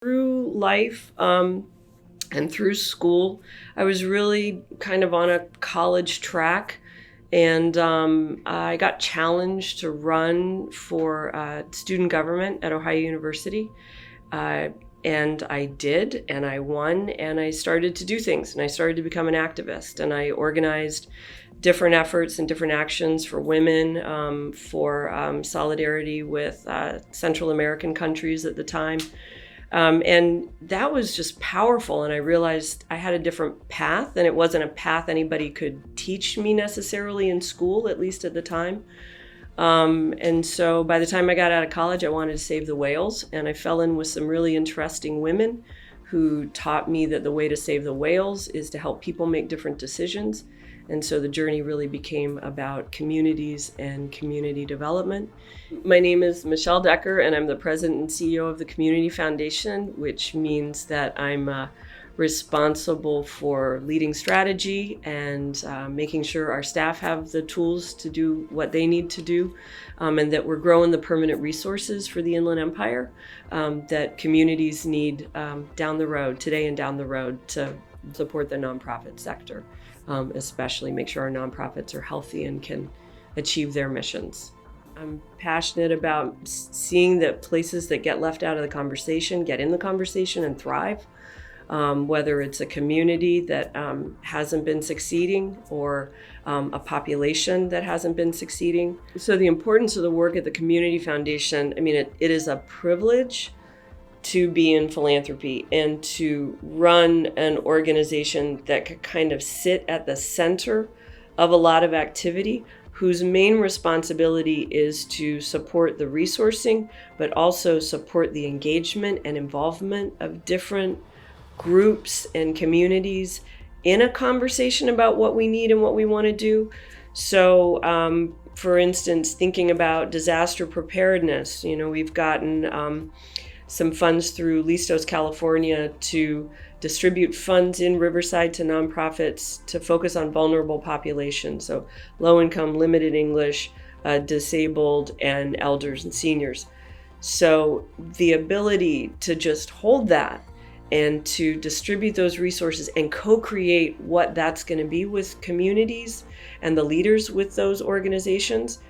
Through life and through school, I was really kind of on a college track, and I got challenged to run for student government at Ohio University. Uh, and I did, and I won, and I started to do things, and I started to become an activist, and I organized different efforts and different actions for women, for solidarity with Central American countries at the time. And that was just powerful. And I realized I had a different path, and it wasn't a path anybody could teach me necessarily in school, at least at the time. And so by the time I got out of college, I wanted to save the whales. And I fell in with some really interesting women who taught me that the way to save the whales is to help people make different decisions. And so the journey really became about communities and community development. My name is Michelle Decker, and I'm the president and CEO of the Community Foundation, which means that I'm responsible for leading strategy and making sure our staff have the tools to do what they need to do, and that we're growing the permanent resources for the Inland Empire that communities need down the road, today and down the road, to support the nonprofit sector. Especially make sure our nonprofits are healthy and can achieve their missions. I'm passionate about seeing that places that get left out of the conversation get in the conversation and thrive, whether it's a community that hasn't been succeeding or a population that hasn't been succeeding. So the importance of the work at the Community Foundation, I mean, it is a privilege to be in philanthropy and to run an organization that could kind of sit at the center of a lot of activity, whose main responsibility is to support the resourcing, but also support the engagement and involvement of different groups and communities in a conversation about what we need and what we want to do. So, for instance, thinking about disaster preparedness, we've gotten some funds through Listos, California, to distribute funds in Riverside to nonprofits to focus on vulnerable populations, so low income, limited English, disabled, and elders and seniors. So the ability to just hold that and to distribute those resources and co-create what that's going to be with communities and the leaders with those organizations,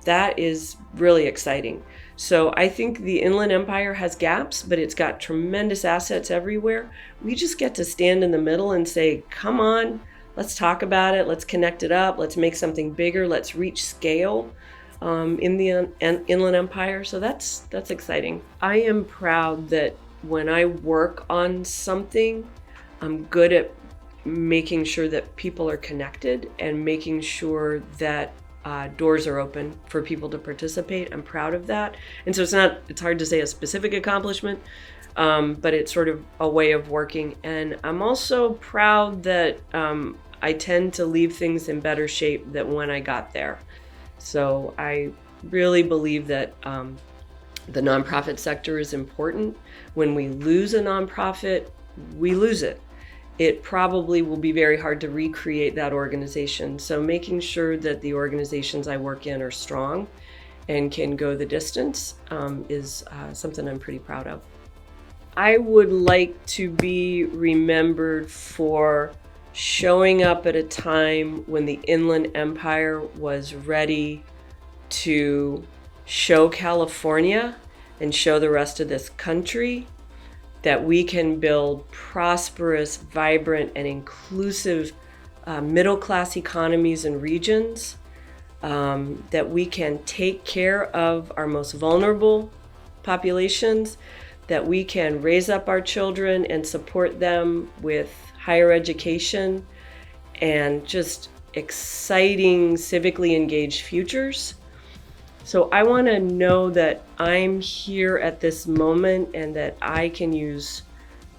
that is really exciting. So I think the Inland Empire has gaps, but it's got tremendous assets everywhere. We just get to stand in the middle and say, come on, let's talk about it. Let's connect it up. Let's make something bigger. Let's reach scale in the Inland Empire. So that's exciting. I am proud that when I work on something, I'm good at making sure that people are connected and making sure that doors are open for people to participate. I'm proud of that. And so it's hard to say a specific accomplishment, but it's sort of a way of working. And I'm also proud that I tend to leave things in better shape than when I got there. So I really believe that the nonprofit sector is important. When we lose a nonprofit, we lose it. It probably will be very hard to recreate that organization. So making sure that the organizations I work in are strong and can go the distance is something I'm pretty proud of. I would like to be remembered for showing up at a time when the Inland Empire was ready to show California and show the rest of this country that we can build prosperous, vibrant, and inclusive middle-class economies and regions, that we can take care of our most vulnerable populations, that we can raise up our children and support them with higher education and just exciting, civically engaged futures. So I want to know that I'm here at this moment and that I can use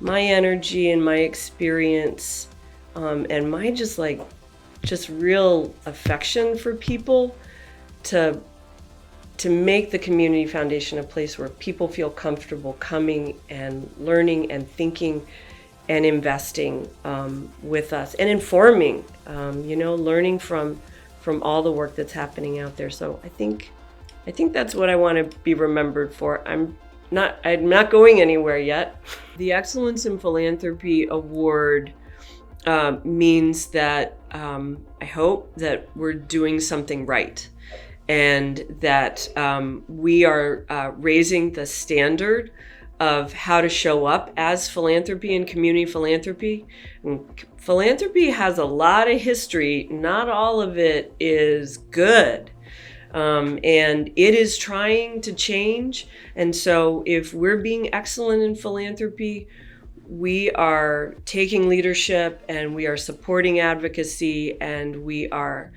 my energy and my experience and my just real affection for people to make the Community Foundation a place where people feel comfortable coming and learning and thinking and investing with us and informing, learning from all the work that's happening out there. So I think that's what I want to be remembered for. I'm I'm not going anywhere yet. The Excellence in Philanthropy Award means that I hope that we're doing something right, and that we are raising the standard of how to show up as philanthropy and community philanthropy. And philanthropy has a lot of history. Not all of it is good. And it is trying to change. And so if we're being excellent in philanthropy, we are taking leadership, and we are supporting advocacy, and we are,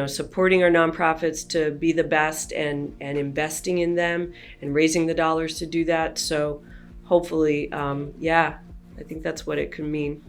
supporting our nonprofits to be the best, and investing in them and raising the dollars to do that. So hopefully, I think that's what it could mean.